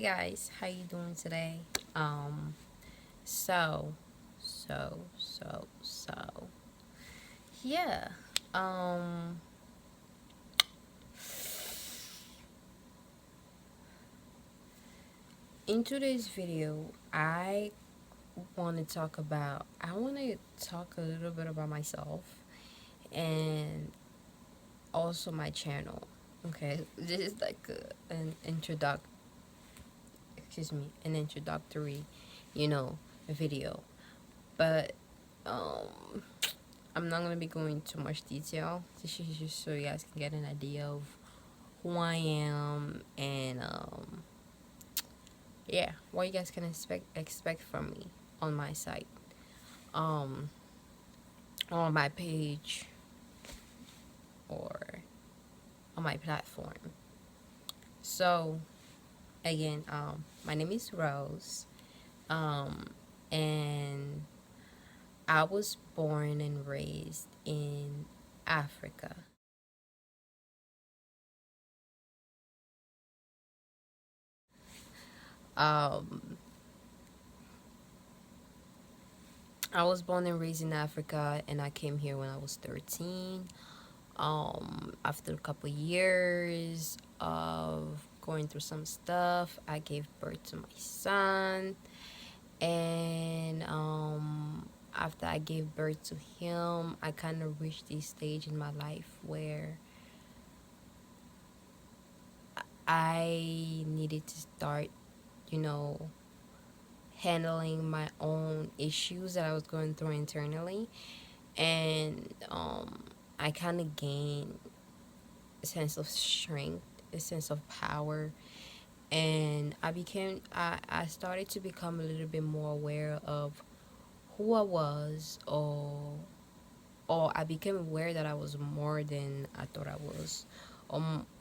guys, how you doing today? So, so, so, so, yeah. Um, in today's video, I want to talk a little bit about myself and also my channel. Okay, this is like an introductory, you know, video, but um I'm not gonna be going too much detail. This is just so you guys can get an idea of who I am and yeah, what you guys can expect from me on my site, um, on my page or on my platform. So again, my name is Rose, um, and I was born and raised in Africa. Um, I was born and raised in Africa, and I came here when I was 13. After a couple years of going through some stuff, I gave birth to my son, and after I gave birth to him, I kind of reached this stage in my life where I needed to start, you know, handling my own issues that I was going through internally, and I kind of gained a sense of strength, a sense of power, and I started to become a little bit more aware of who I was, or I became aware that I was more than I thought I was,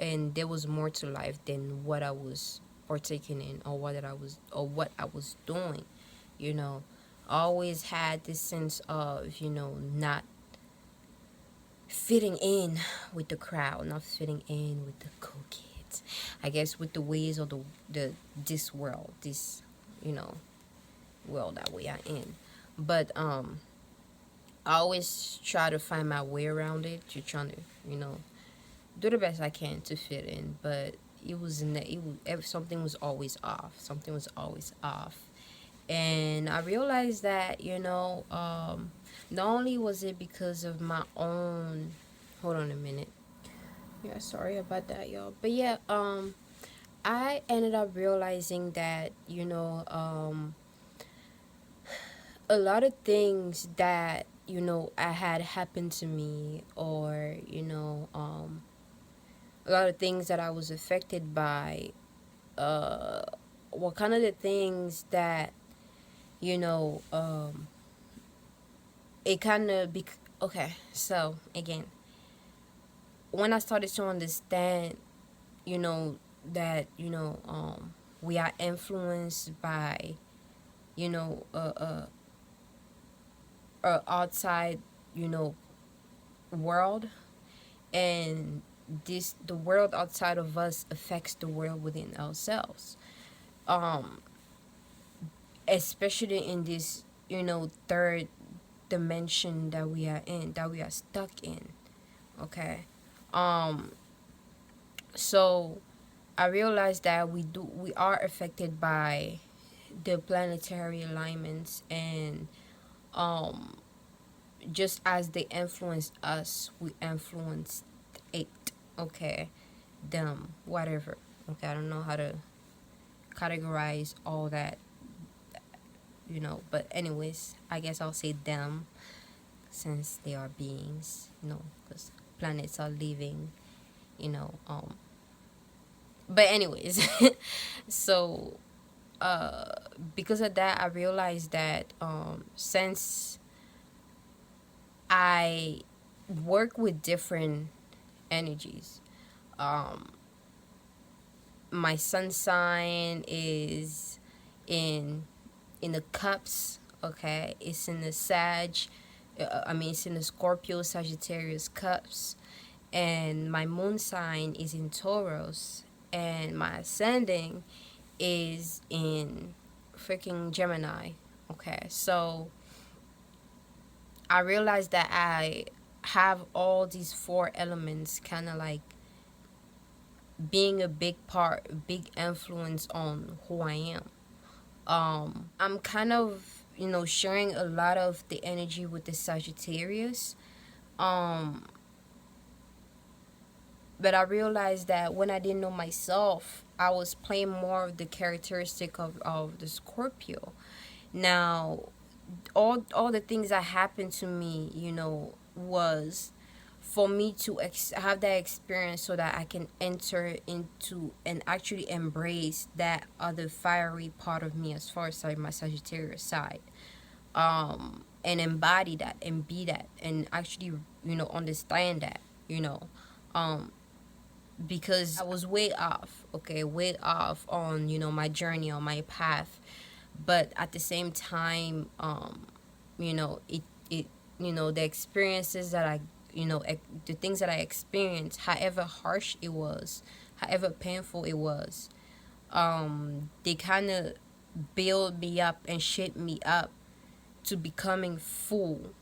and there was more to life than what I was partaking in, or what I was doing, you know. I always had this sense of, not fitting in with the crowd, not fitting in with the cool kids. I guess with the ways of the this world, this, you know, world that we are in. But I always try to find my way around it, to trying to, do the best I can to fit in. But something was always off. Something was always off. And I realized that, not only was it because of my own, hold on a minute. Yeah, sorry about that, y'all. But yeah, I ended up realizing that, a lot of things that, I had happened to me, or, a lot of things that I was affected by, uh, were kind of the things that, you know, it kind of okay. So again, when I started to understand, that we are influenced by, you know, outside, you know, world, and the world outside of us affects the world within ourselves, um especially in this, third dimension that we are in, that we are stuck in. Okay. um so I realized that we are affected by the planetary alignments, and um just as they influence us, we influence it. Okay. Them, whatever. Okay, I don't know how to categorize all that, but anyways, I guess I'll say them, since they are beings, because planets are living, you know um but anyways, so uh because of that, I realized that, since I work with different energies, um my sun sign is in the cups. Okay, it's in the it's in the Scorpio Sagittarius cups, and my moon sign is in Taurus, and my ascending is in freaking Gemini. Okay, so I realized that I have all these four elements kind of like being a big influence on who I am. I'm kind of, sharing a lot of the energy with the Sagittarius. Um, but I realized that when I didn't know myself, I was playing more of the characteristic of the Scorpio. Now, all the things that happened to me, was for me to have that experience so that I can enter into and actually embrace that other fiery part of me as far as like my Sagittarius side, and embody that and be that and actually understand that, um because I was way off, okay, way off on my journey, on my path. But at the same time, it the experiences that the things that I experienced, however harsh it was, however painful it was, they kind of build me up and shape me up to becoming full,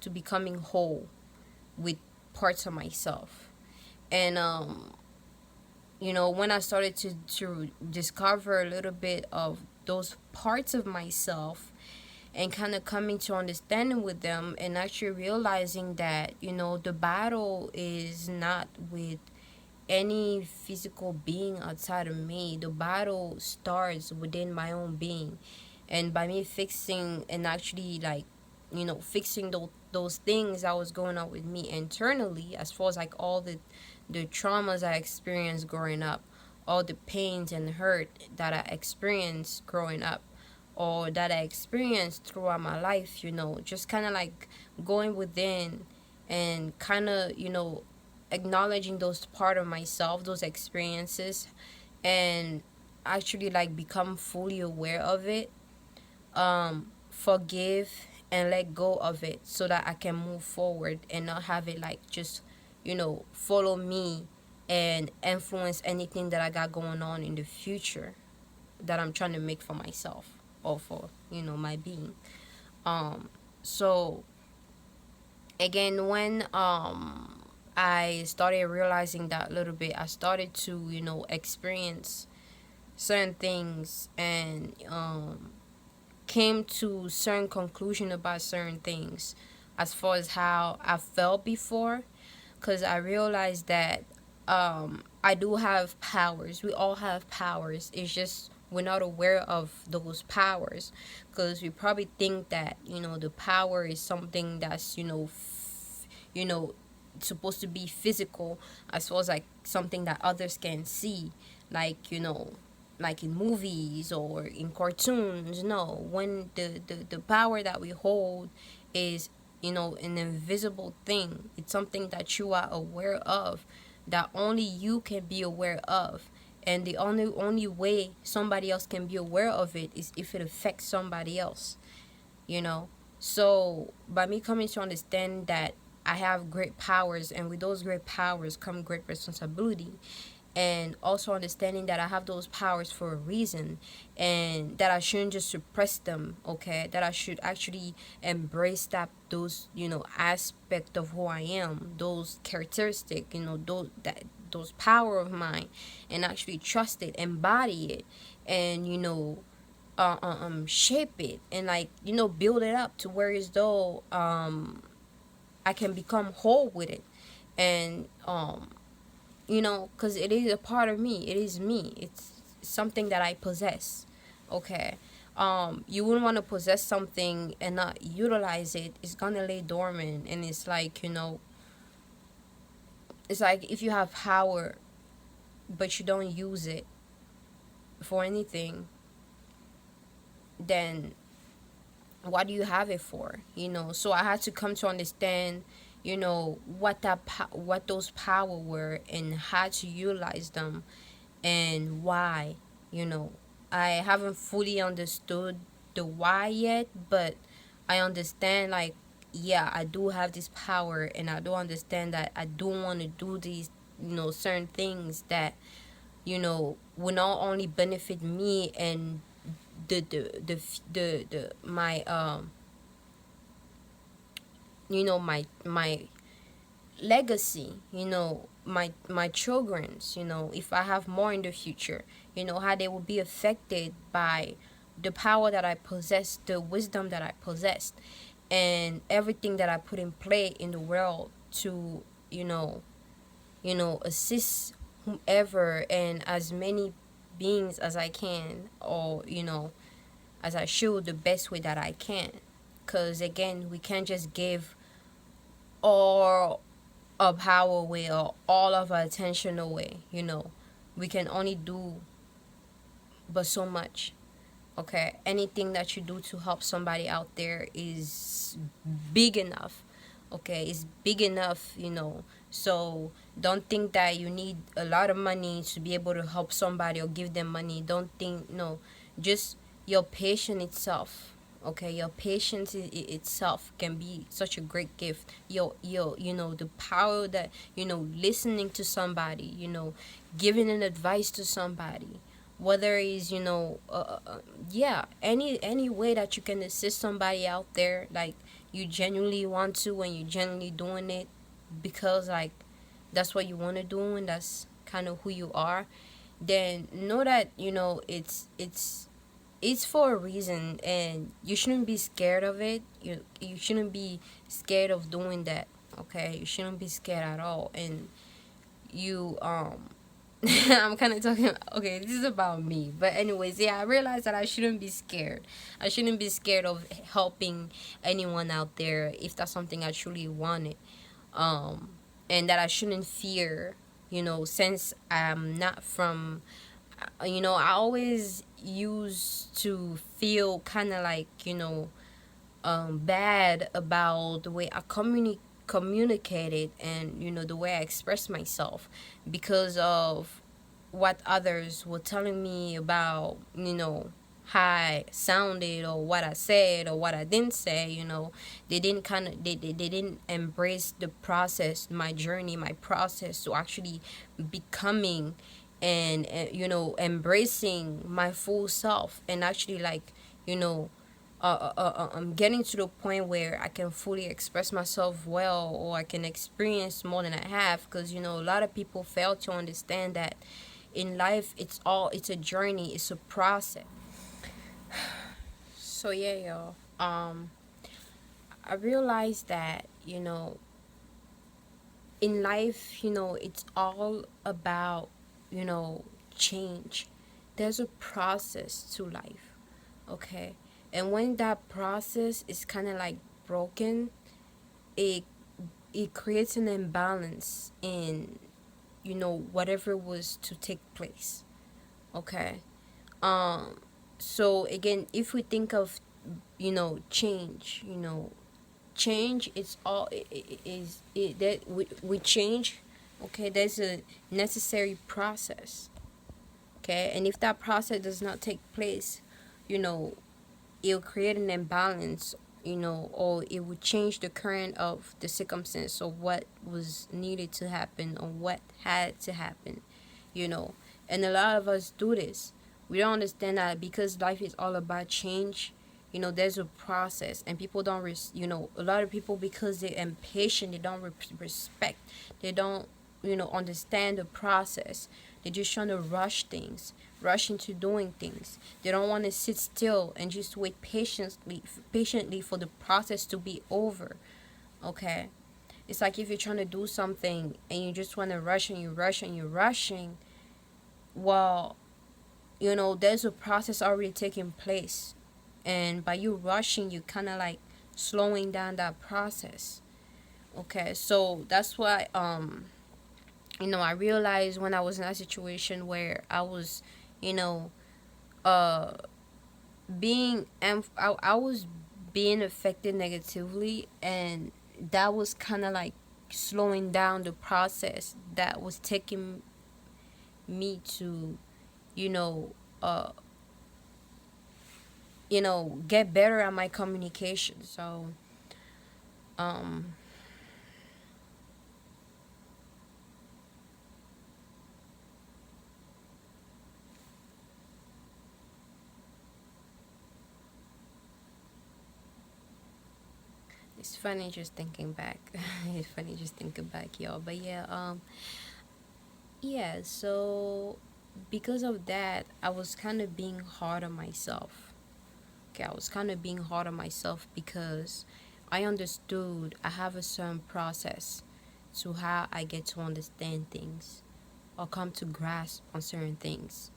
to becoming whole with parts of myself. And when I started to discover a little bit of those parts of myself and kind of coming to understanding with them and actually realizing that the battle is not with any physical being outside of me. The battle starts within my own being, and by me fixing and actually like fixing those things that was going on with me internally, as far as like all the traumas I experienced growing up, all the pains and hurt that I experienced growing up, or that I experienced throughout my life, just kind of like going within and kind of, acknowledging those part of myself, those experiences, and actually like become fully aware of it, forgive and let go of it so that I can move forward and not have it like just, follow me and influence anything that I got going on in the future that I'm trying to make for myself or for, my being. So again, when I started realizing that a little bit, I started to, experience certain things and came to certain conclusion about certain things as far as how I felt before, because I realized that I do have powers. We all have powers. It's just we're not aware of those powers because we probably think that the power is something that's you know supposed to be physical, as well as like something that others can see, like like in movies or in cartoons. No, when the power that we hold is an invisible thing. It's something that you are aware of, that only you can be aware of, and the only way somebody else can be aware of it is if it affects somebody else, you know so by me coming to understand that I have great powers, and with those great powers come great responsibility, and also understanding that I have those powers for a reason, and that I shouldn't just suppress them, okay? That I should actually embrace those aspect of who I am, those characteristic, those power of mine, and actually trust it, embody it, and shape it, and like build it up to where as though I can become whole with it, and because it is a part of me. It is me. It's something that I possess. Okay. You wouldn't want to possess something and not utilize it. It's gonna lay dormant, and it's like it's like if you have power, but you don't use it for anything, then what do you have it for? So I had to come to understand what those power were and how to utilize them, and why. I haven't fully understood the why yet, but I understand, like, yeah, I do have this power, and I do understand that I do want to do these certain things that will not only benefit me and the my my legacy, my children's, if I have more in the future, how they will be affected by the power that I possess, the wisdom that I possessed, and everything that I put in play in the world to, you know, assist whomever and as many beings as I can, or, as I should, the best way that I can. Because again, we can't just give all of our way or all of our attention away. We can only do but so much. Okay, anything that you do to help somebody out there is big enough. Okay, it's big enough. So don't think that you need a lot of money to be able to help somebody or give them money. Don't think, no, just your patience itself. Okay, your patience itself can be such a great gift. The power that, listening to somebody, giving an advice to somebody, whether it's, yeah, any way that you can assist somebody out there, like you genuinely want to, and you genuinely doing it because, like, that's what you want to do and that's kind of who you are, then know that, it's for a reason, and you shouldn't be scared of it. You shouldn't be scared of doing that. Okay, you shouldn't be scared at all. And you I'm kind of talking, okay, this is about me, but anyways, yeah, I realized that I shouldn't be scared. I shouldn't be scared of helping anyone out there if that's something I truly wanted. um and that I shouldn't fear, since I'm not from, I always used to feel kind of like, bad about the way I communicated, and, the way I expressed myself, because of what others were telling me about, how I sounded, or what I said, or what I didn't say. They didn't they didn't embrace the process, my journey, my process to actually becoming, and embracing my full self, and actually, like, I'm getting to the point where I can fully express myself well, or I can experience more than I have, because, a lot of people fail to understand that in life, it's a journey, it's a process. So yeah, y'all. I realized that, in life, it's all about, you know, change. There's a process to life, okay? And when that process is kind of like broken, it it creates an imbalance in, whatever was to take place, okay? Um so again, if we think of, change, change, it's all it is it that we change. Okay, there's a necessary process. Okay, and if that process does not take place, you know it'll create an imbalance, or it would change the current of the circumstance, or what was needed to happen, or what had to happen, you know and a lot of us do this. We don't understand that because life is all about change. There's a process, and people don't a lot of people, because they're impatient, they don't respect, they don't, understand the process. They're just trying to rush things, rush into doing things. They don't want to sit still and just wait patiently for the process to be over. Okay, it's like if you're trying to do something and you just want to rush, and you're rushing. Well, there's a process already taking place, and by you rushing, you kind of like slowing down that process. Okay, so that's why, I realized when I was in that situation where I was, you know uh I was being affected negatively, and that was kind of like slowing down the process that was taking me to, you know uh get better at my communication. So, um It's funny just thinking back. It's funny just thinking back, y'all. But yeah, yeah. So because of that, I was kind of being hard on myself. Okay, I was kind of being hard on myself because I understood I have a certain process to how I get to understand things or come to grasp on certain things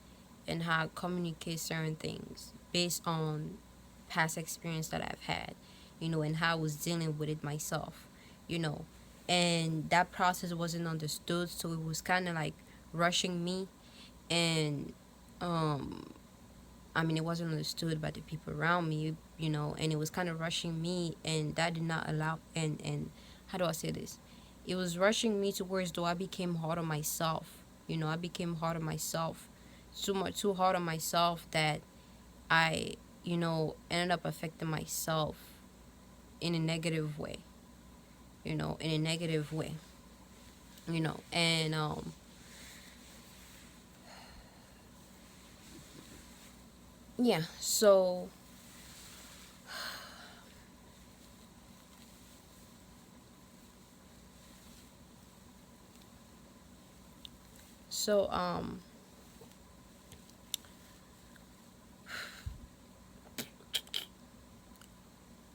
and how I communicate certain things based on past experience that I've had, and how I was dealing with it myself, you know. And that process wasn't understood, so it was kind of like rushing me. And um I mean, it wasn't understood by the people around me, and it was kind of rushing me, and that did not allow. And how do I say this? It was rushing me towards though I became hard on myself. I became hard on myself, too hard on myself that I, ended up affecting myself in a negative way. In a negative way. And yeah. So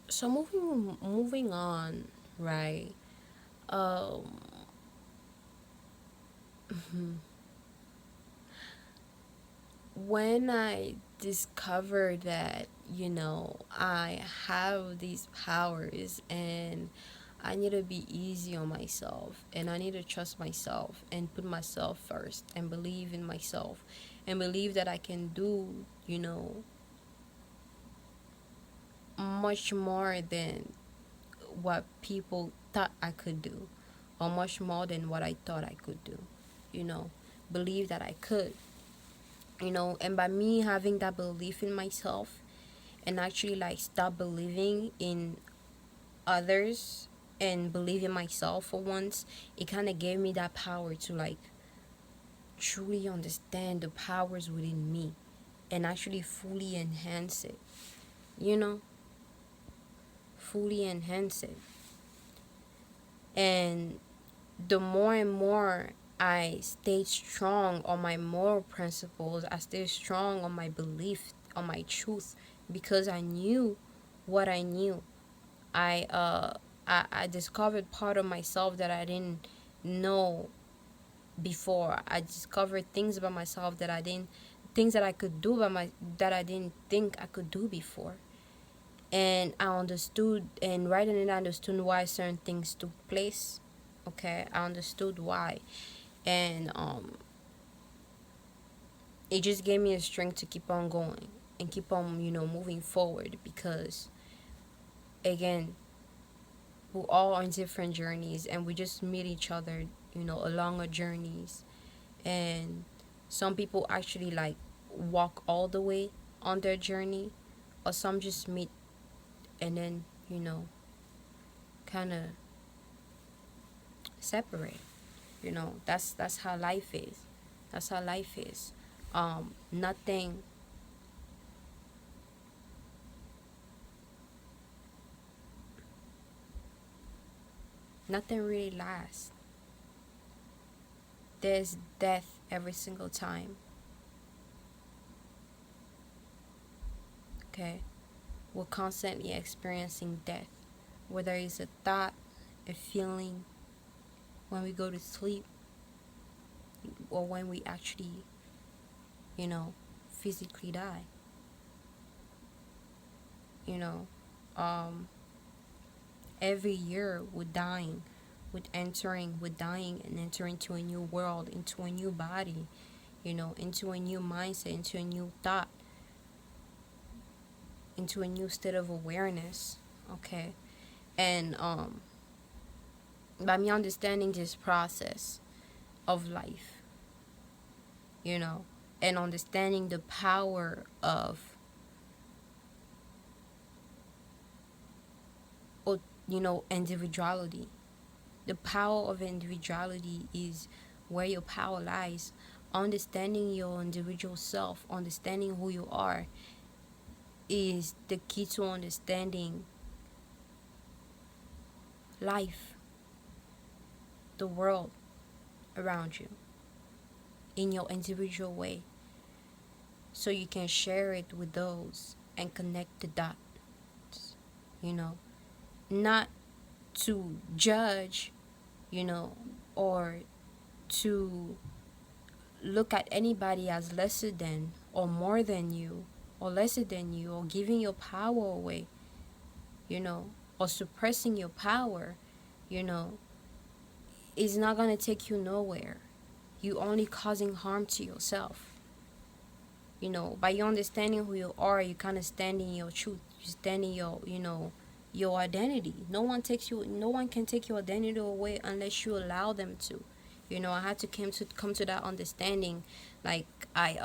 so moving on, right? Um, when I discovered that, I have these powers and I need to be easy on myself and I need to trust myself and put myself first and believe in myself and believe that I can do, much more than what people thought I could do or much more than what I thought I could do, you know, believe that I could, and by me having that belief in myself and actually like stop believing in others and believe in myself for once, it kind of gave me that power to like truly understand the powers within me and actually fully enhance it, you know, fully enhance it. And the more and more I stayed strong on my moral principles, I stayed strong on my belief, on my truth, because I knew what I knew. I uh I discovered part of myself that I didn't know before. I discovered things about myself that I didn't things that I could do by my that I didn't think I could do before. And I understood, and right then I understood why certain things took place. Okay, I understood why. And it just gave me a strength to keep on going and keep on, moving forward because again, we're all on different journeys and we just meet each other, along our journeys. And some people actually like walk all the way on their journey, or some just meet and then, kind of separate. That's how life is. That's how life is. Nothing nothing really lasts. There's death every single time. Okay, we're constantly experiencing death, whether it's a thought, a feeling, when we go to sleep, or when we actually, you know, physically die. You know, um, every year we're dying and entering into a new world, into a new body, into a new mindset, into a new thought, into a new state of awareness. Okay, and by me understanding this process of life, you know, and understanding the power of, individuality. The power of individuality is where your power lies. Understanding your individual self, understanding who you are, is the key to understanding life, the world around you in your individual way, so you can share it with those and connect the dots, you know, not to judge, you know, or to look at anybody as lesser than or more than you or lesser than you, or giving your power away, you know, or suppressing your power, you know, is not going to take you nowhere. You only causing harm to yourself. You know, by you understanding who you are, you kind of stand in your truth. You stand in your, you know, your identity. No one can take your identity away unless you allow them to. You know, I had to come to that understanding. Like I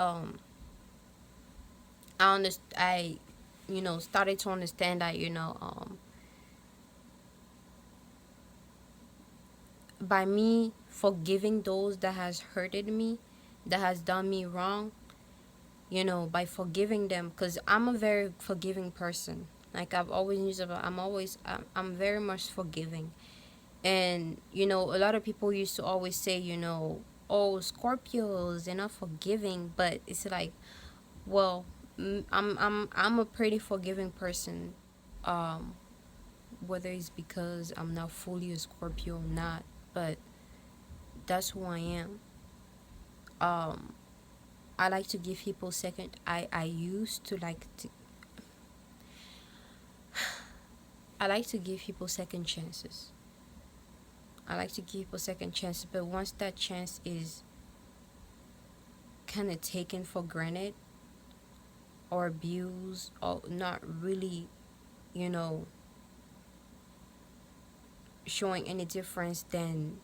you know, started to understand that, you know, by me forgiving those that has hurted me, that has done me wrong, you know, by forgiving them, because I'm a very forgiving person. Like I've always used about, I'm very much forgiving. And you know, a lot of people used to always say, you know, oh, Scorpios, they're not forgiving. But it's like, well, I'm a pretty forgiving person, um whether it's because I'm not fully a Scorpio or not, but that's who I am. um I like to give people second, I used to like to, I like to give people second chances. I like to give people second chances, but once that chance is kind of taken for granted or abused or not really, you know, showing any difference, then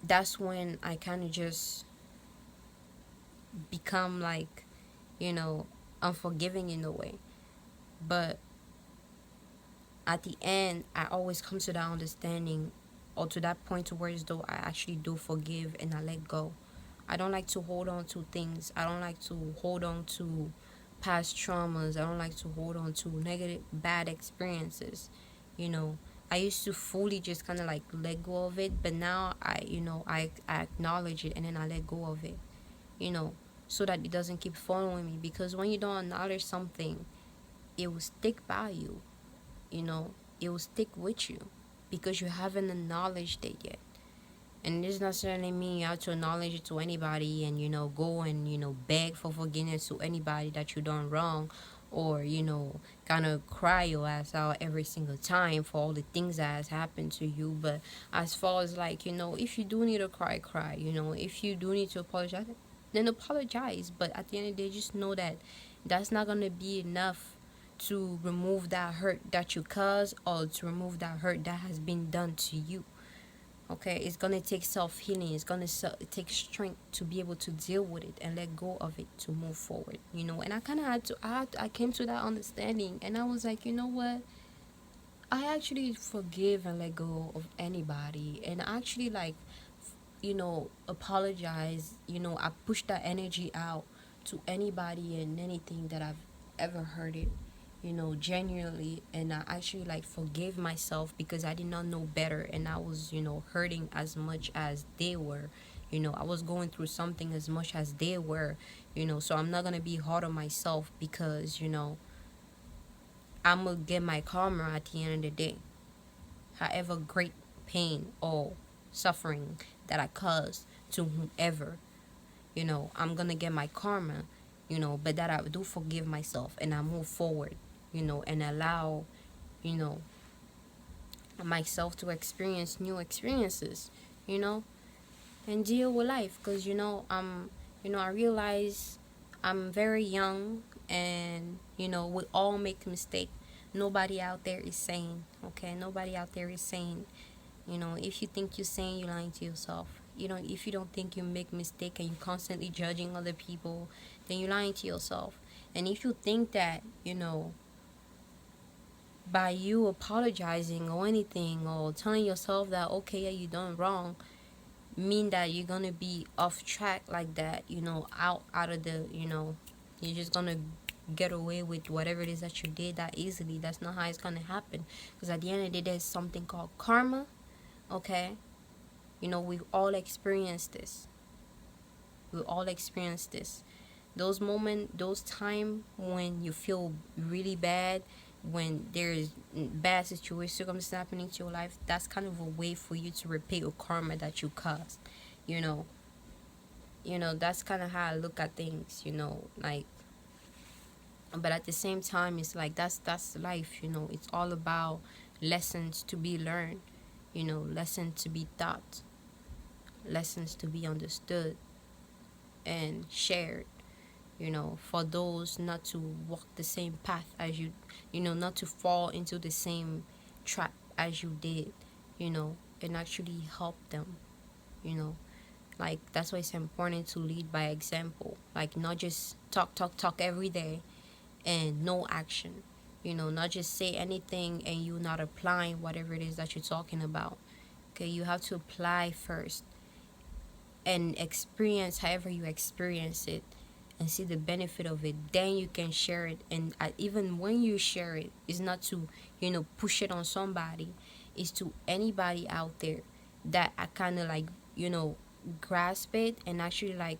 that's when I kind of just become like, you know, unforgiving in a way. But at the end, I always come to that understanding, or to that point to where as though I actually do forgive and I let go. I don't like to hold on to things. I don't like to hold on to past traumas. I don't like to hold on to negative, bad experiences. You know, I used to fully just kind of like let go of it, but now you know, I acknowledge it and then I let go of it, you know, so that it doesn't keep following me. Because when you don't acknowledge something, it will stick by you, you know, it will stick with you because you haven't acknowledged it yet. And it does not necessarily mean you have to acknowledge it to anybody and, you know, go and, you know, beg for forgiveness to anybody that you done wrong, or, you know, kind of cry your ass out every single time for all the things that has happened to you. But as far as like, you know, if you do need to cry, cry, you know, if you do need to apologize, then apologize. But at the end of the day, just know that that's not going to be enough to remove that hurt that you caused, or to remove that hurt that has been done to you. Okay, it's gonna take self-healing. It's gonna take strength to be able to deal with it and let go of it to move forward, you know. And I kind of I came to that understanding, and I was like, you know what, I actually forgive and let go of anybody, and I actually like, you know, apologize. You know, I push that energy out to anybody and anything that I've ever heard it, you know, genuinely. And I actually like forgive myself because I did not know better, and I was, you know, hurting as much as they were. You know, I was going through something as much as they were, you know, so I'm not gonna be hard on myself because, you know, I'm gonna get my karma at the end of the day. However great pain or suffering that I caused to whomever, you know, I'm gonna get my karma, you know, but that I do forgive myself and I move forward, you know, and allow, you know, myself to experience new experiences, you know, and deal with life. Because, you know, I realize I'm very young, and, you know, we all make mistakes. Nobody out there is sane, okay? Nobody out there is sane. You know, if you think you're sane, you're lying to yourself. You know, if you don't think you make mistake and you're constantly judging other people, then you're lying to yourself. And if you think that, you know, by you apologizing or anything, or telling yourself that, okay, yeah, you done wrong, mean that you're gonna be off track like that, you know, out of the, you know, you're just gonna get away with whatever it is that you did that easily. That's not how it's gonna happen. Because at the end of the day, there's something called karma. Okay, we've all experienced this. We all experience this. Those moments, those time when you feel really bad, when there's bad situation circumstances happening to your life, that's kind of a way for you to repay your karma that you caused. You know, that's kind of how I look at things. Like, but at the same time, it's like that's life. It's all about lessons to be learned. Lessons to be taught, lessons to be understood and shared, for those not to walk the same path as you, not to fall into the same trap as you did, and actually help them, you know. Like, that's why it's important to lead by example. Like, not just talk, talk, talk every day and no action. Not just say anything and you not applying whatever it is that you're talking about. Okay, you have to apply first and experience however you experience it and see the benefit of it. Then you can share it. And even when you share it, it's not to push it on somebody. It's to anybody out there that I kind of like grasp it and actually like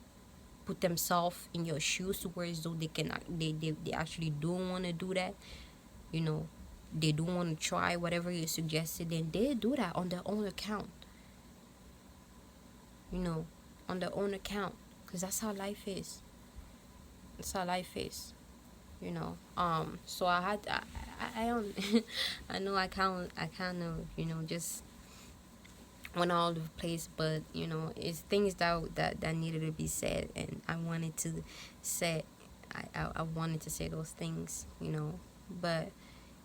put themselves in your shoes to where as though they can they actually don't want to do that. you know they don't want to try whatever you suggested, and they do that on their own account. you know, on their own account, because that's how life is. That's how life is. So I had I don't I know I kind of just went all over the place, but it's things that needed to be said, and I wanted to say. I wanted to say those things, but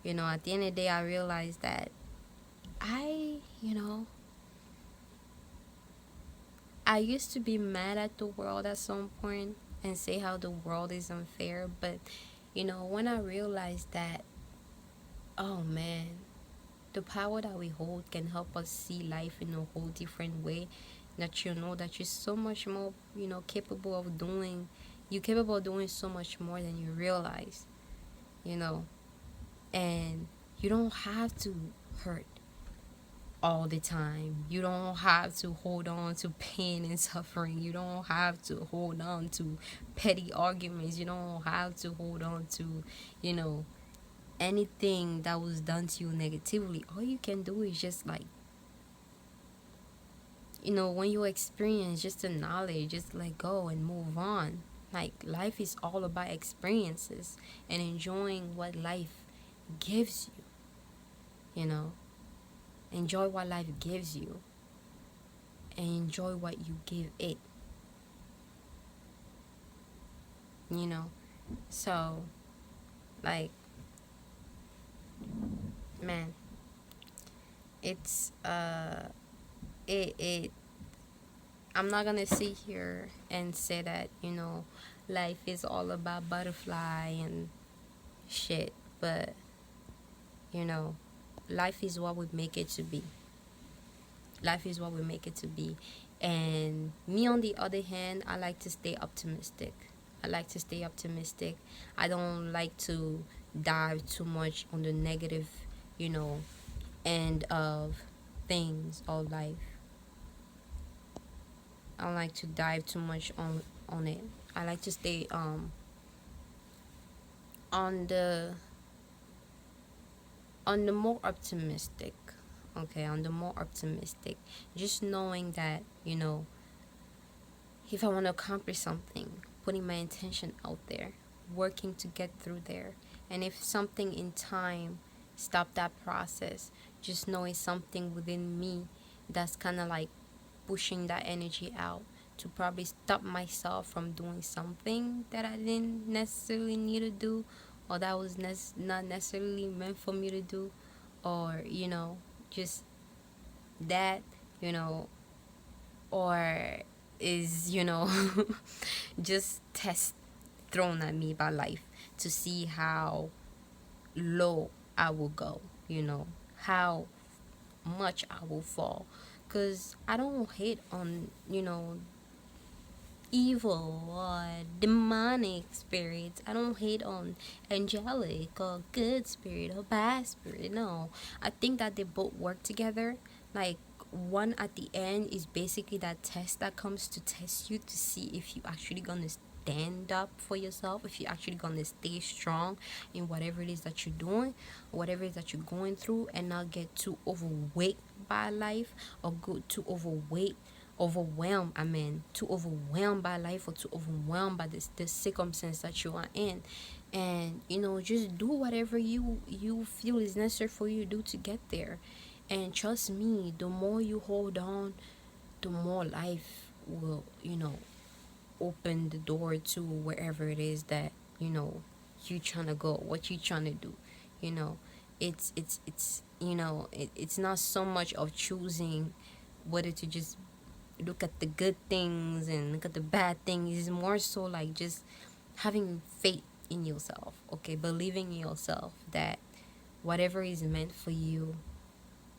at the end of the day, I realized that I you know I used to be mad at the world at some point and say how the world is unfair, but when I realized that, oh man, the power that we hold can help us see life in a whole different way. That that you're so much more, capable of doing. You're capable of doing so much more than you realize, you know, and you don't have to hurt all the time. You don't have to hold on to pain and suffering. You don't have to hold on to petty arguments. You don't have to hold on to, you know, anything that was done to you negatively. All you can do is just like, when you experience just the knowledge, just let go and move on. Like, life is all about experiences and enjoying what life gives you, Enjoy what life gives you and enjoy what you give it, So, like, man, it's, it I'm not gonna sit here and say that, life is all about butterfly and shit, but, you know, life is what we make it to be. Life is what we make it to be. And me, on the other hand, I like to stay optimistic. I don't like to dive too much on the negative, you know, end of things or life. I don't like to dive too much on it. I like to stay on the more optimistic. Okay, on the more optimistic. Just knowing that, if I want to accomplish something, putting my intention out there, working to get through there. And if something in time stop that process, just knowing something within me that's kind of like pushing that energy out to probably stop myself from doing something that I didn't necessarily need to do, or that was not necessarily meant for me to do, or just that, or is just test thrown at me by life to see how low I will go, how much I will fall. Because I don't hate on, evil or demonic spirits. I don't hate on angelic or good spirit or bad spirit. No, I think that they both work together. Like, one at the end is basically that test that comes to test you to see if you actually gonna stand up for yourself, if you're actually gonna stay strong in whatever it is that you're doing, whatever it is that you're going through, and not get too overweight by life, or go too overwhelmed, I mean, too overwhelmed by life, or too overwhelmed by this circumstance that you are in. And just do whatever you feel is necessary for you to do to get there. And trust me, the more you hold on, the more life will open the door to wherever it is that you trying to go, what you trying to do. you know it's not so much of choosing whether to just look at the good things and look at the bad things. It's more so like just having faith in yourself, okay, believing in yourself that whatever is meant for you,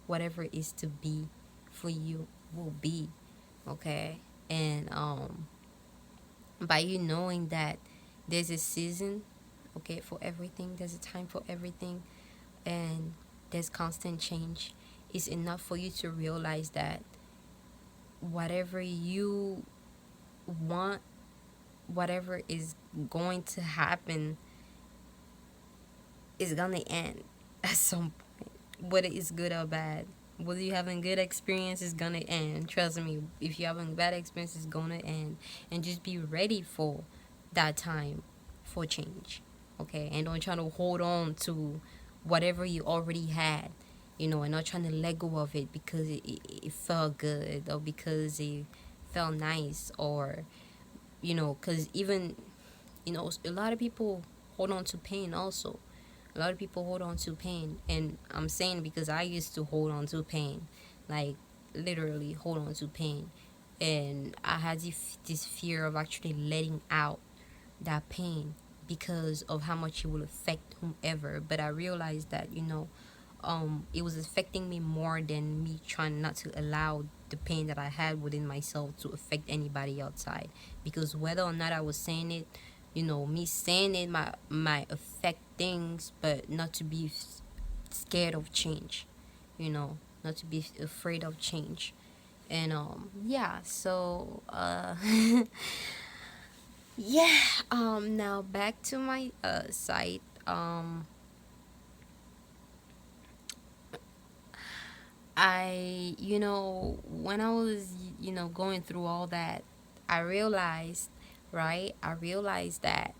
whatever is to be for you, will be, okay. And by you knowing that there's a season, okay, for everything, there's a time for everything, and there's constant change, is enough for you to realize that whatever you want, whatever is going to happen, is gonna end at some point, whether it's good or bad. Whether you're having good experience, is gonna end. Trust me. If you're having bad experience, it's gonna end. And just be ready for that time for change, okay? And don't try to hold on to whatever you already had, and not trying to let go of it because it felt good, or because it felt nice, or because even a lot of people hold on to pain also. A lot of people hold on to pain, and I'm saying because I used to hold on to pain, like literally hold on to pain, and I had this fear of actually letting out that pain because of how much it will affect whomever. But I realized that it was affecting me more than me trying not to allow the pain that I had within myself to affect anybody outside. Because whether or not I was saying it, me saying it might affect things, but not to be scared of change, not to be afraid of change. And yeah, so yeah, now back to my site. When I was, going through all that, I realized, right? I realized that,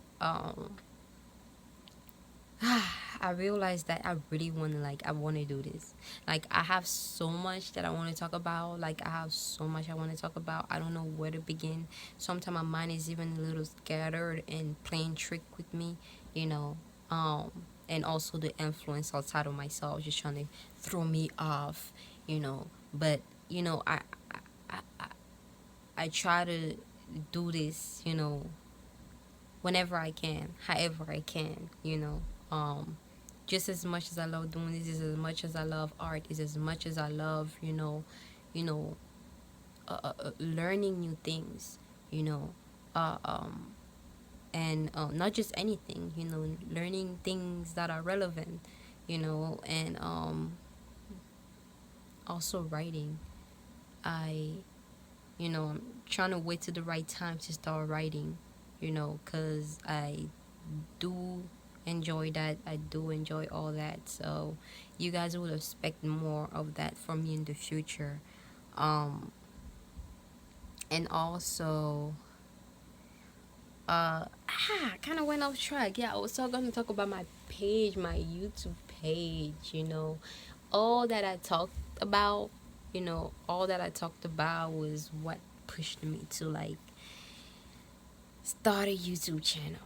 I realized that I really want to, like, I want to do this. Like, I have so much that I want to talk about. Like, I have so much I want to talk about. I don't know where to begin. Sometimes my mind is even a little scattered and playing trick with me, you know. Um, and also the influence outside of myself just trying to throw me off. But, I try to do this, whenever I can, however I can. Just as much as I love doing this, is as much as I love art, is as much as I love, you know, learning new things, you know, uh, um, and not just anything, learning things that are relevant, and also writing. I, I'm trying to wait to the right time to start writing, because I do enjoy that. I do enjoy all that. So you guys will expect more of that from me in the future. Um, and also, kind of went off track. Yeah, I was still going to talk about my page, my YouTube page. All that I talked about. All that I talked about was what pushed me to like start a YouTube channel.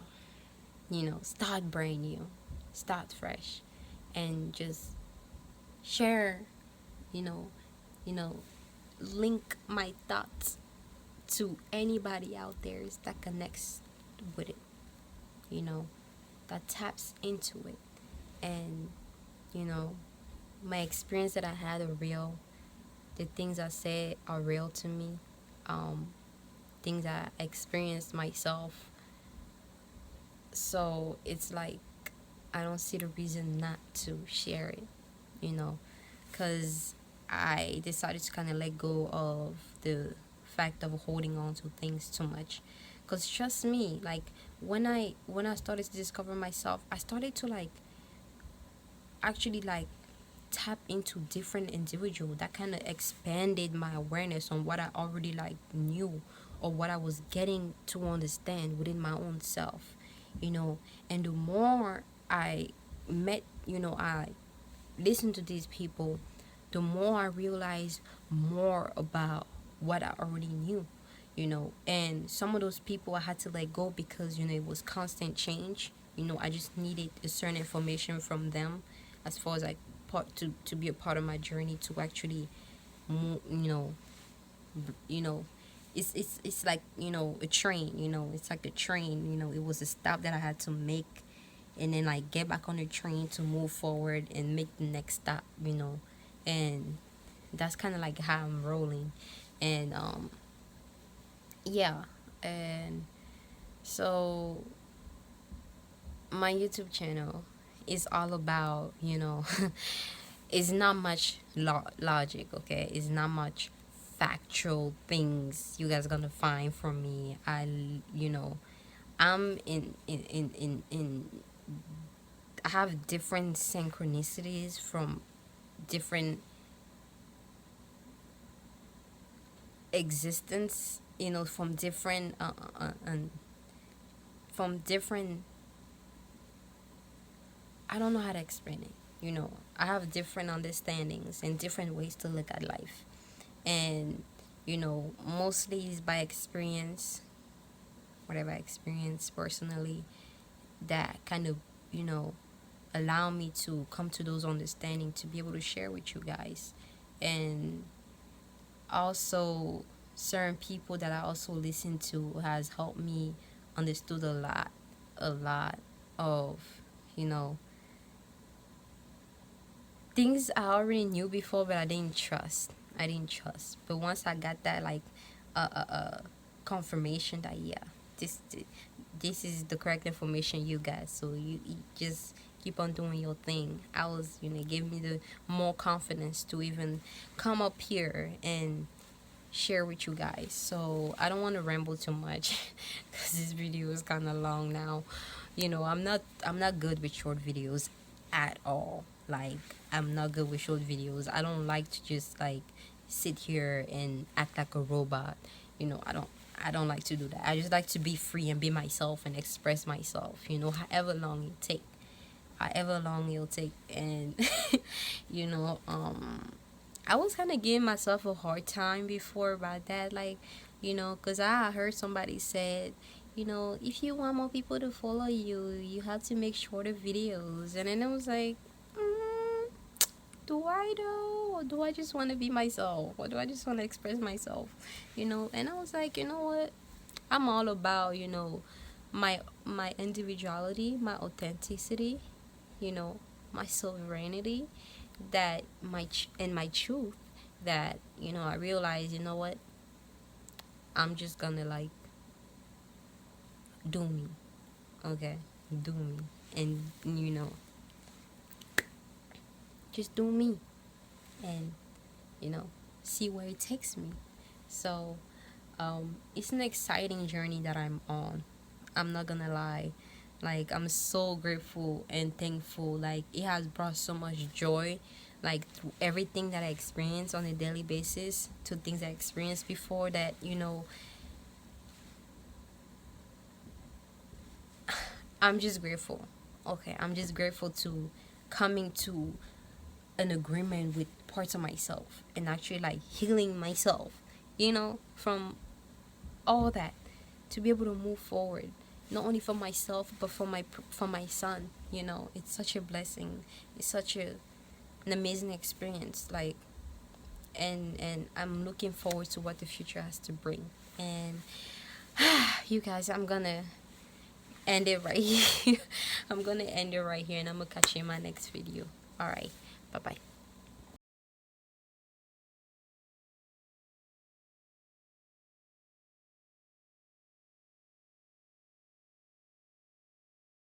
Start brand new, start fresh, and just share, you know, you know, link my thoughts to anybody out there that connects with it, you know, that taps into it. And, you know, my experience that I had are real. The things I said are real to me. Um, things I experienced myself. So it's like I don't see the reason not to share it, you know, because I decided to kind of let go of the fact of holding on to things too much. Because trust me, like when I started to discover myself, I started to like actually like tap into different individual that kind of expanded my awareness on what I already like knew, or what I was getting to understand within my own self, you know. And the more I met, I listened to these people, the more I realized more about what I already knew, and some of those people I had to let go because it was constant change. I just needed a certain information from them, as far as like part to be a part of my journey to actually move, you know it's like a train. It's like a train. It was a stop that I had to make, and then like get back on the train to move forward and make the next stop. And that's kind of like how I'm rolling. And yeah. And so my YouTube channel is all about, it's not much logic, okay? It's not much factual things you guys gonna find from me. I'm in I have different synchronicities from different existence, from different from different, I don't know how to explain it. I have different understandings and different ways to look at life. And, mostly is by experience, whatever I experience personally, that kind of, allow me to come to those understanding to be able to share with you guys. And also certain people that I also listen to has helped me understood a lot of, you know, things I already knew before, but I didn't trust. But once I got that like confirmation that yeah, this this is the correct information you got. So you just keep on doing your thing. I was, it gave me the more confidence to even come up here and share with you guys. So I don't want to ramble too much because this video is kind of long now. I'm not good with short videos at all. Like, I'm not good with short videos. I don't like to just like sit here and act like a robot. I don't like to do that. I just like to be free and be myself and express myself, however long it'll take. And I was kind of giving myself a hard time before about that, like, because I heard somebody said, if you want more people to follow you, you have to make shorter videos. And then I was like, do I though? Or do I just want to be myself? Or do I just want to express myself? And I was like, you know what? I'm all about, my individuality, my authenticity, my sovereignty, that and my truth, that I realize, what, I'm just gonna like do me. Okay, do me. And just do me. And see where it takes me. So it's an exciting journey that I'm on. I'm not gonna lie. Like, I'm so grateful and thankful. Like, it has brought so much joy, like, through everything that I experience on a daily basis, to things I experienced before, that I'm just grateful. Okay, I'm just grateful to coming to an agreement with parts of myself and actually like healing myself, from all that, to be able to move forward, not only for myself but for my son. It's such a blessing. It's such an amazing experience, like, and I'm looking forward to what the future has to bring. And you guys, I'm gonna end it right here. I'm gonna end it right here, and I'm gonna catch you in my next video. All right, bye bye.